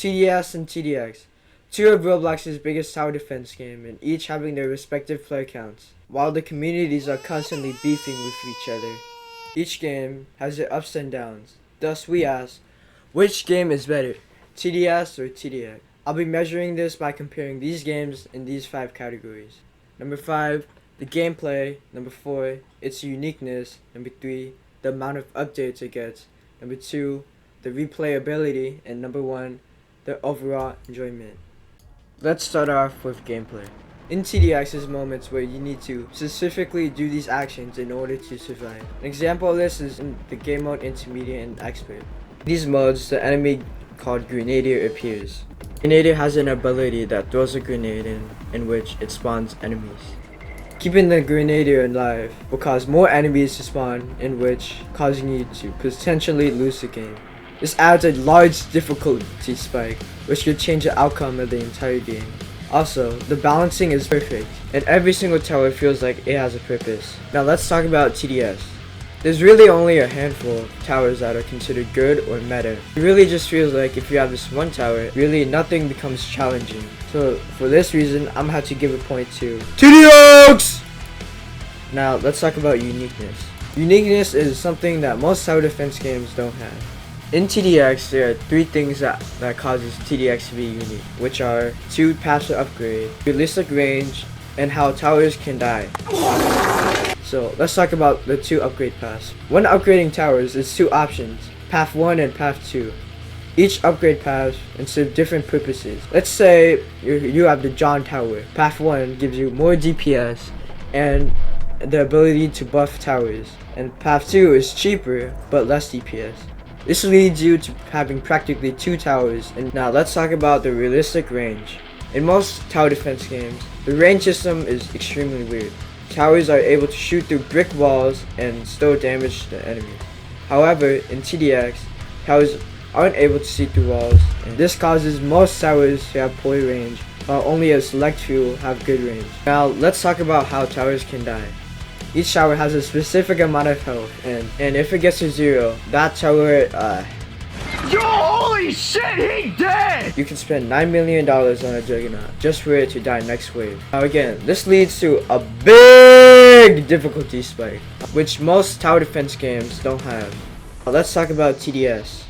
TDS and TDX, two of Roblox's biggest tower defense game, and each having their respective player counts, while the communities are constantly beefing with each other. Each game has their ups and downs. Thus we ask, which game is better, TDS or TDX? I'll be measuring this by comparing these games in these 5 categories. Number 5, the gameplay. Number 4, its uniqueness. Number 3, the amount of updates it gets. Number 2, the replayability. And number 1, the overall enjoyment. Let's start off with gameplay. In TDX is moments where you need to specifically do these actions in order to survive. An example of this is in the game mode Intermediate and Expert. In these modes, the enemy called Grenadier appears. Grenadier has an ability that throws a grenade in which it spawns enemies. Keeping the Grenadier alive will cause more enemies to spawn, in which causing you to potentially lose the game. This adds a large difficulty spike, which could change the outcome of the entire game. Also, the balancing is perfect, and every single tower feels like it has a purpose. Now let's talk about TDS. There's really only a handful of towers that are considered good or meta. It really just feels like if you have this one tower, really nothing becomes challenging. So for this reason, I'm gonna have to give a point to TDX! Now let's talk about uniqueness. Uniqueness is something that most tower defense games don't have. In TDX, there are 3 things that causes TDX to be unique, which are 2 paths to upgrade, realistic range, and how towers can die. So let's talk about the 2 upgrade paths. When upgrading towers, there's 2 options, path 1 and path 2. Each upgrade path serves different purposes. Let's say you have the John Tower. Path 1 gives you more DPS and the ability to buff towers. And path 2 is cheaper but less DPS. This leads you to having practically 2 towers. And now let's talk about the realistic range. In most tower defense games, the range system is extremely weird. Towers are able to shoot through brick walls and still damage the enemy. However, in TDX, towers aren't able to see through walls, and this causes most towers to have poor range, while only a select few have good range. Now, let's talk about how towers can die. Each tower has a specific amount of health, and if it gets to 0, that tower, Yo, holy shit, he dead! You can spend $9 million on a Juggernaut just for it to die next wave. Now again, this leads to a big difficulty spike, which most tower defense games don't have. Now let's talk about TDS.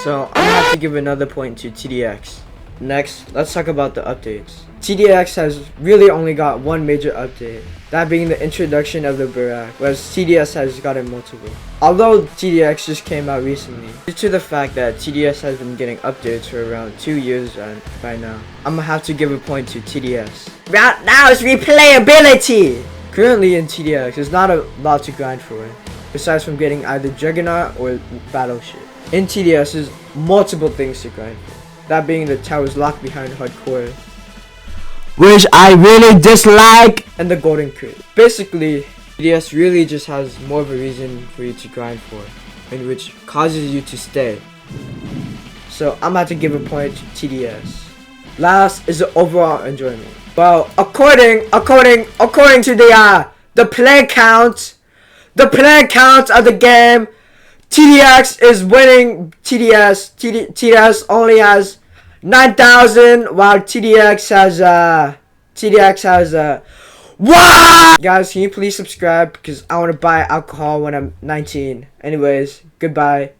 So I'm gonna have to give another point to TDX. Next, let's talk about the updates. TDX has really only got one major update, that being the introduction of the Barak, whereas TDS has gotten multiple. Although TDX just came out recently, due to the fact that TDS has been getting updates for around 2 years by now, I'm gonna have to give a point to TDS. Now it's replayability! Currently in TDX, there's not a lot to grind for, besides from getting either Juggernaut or Battleship. In TDS, there's multiple things to grind for, that being the towers locked behind hardcore, which I really dislike, and the golden crate. Basically, TDS really just has more of a reason for you to grind for, and which causes you to stay. So I'm about to give a point to TDS. Last is the overall enjoyment. Well, according to the play count of the game, TDX is winning. TDS only has 9,000, while TDX has what? Guys, can you please subscribe because I want to buy alcohol when I'm 19. Anyways, goodbye.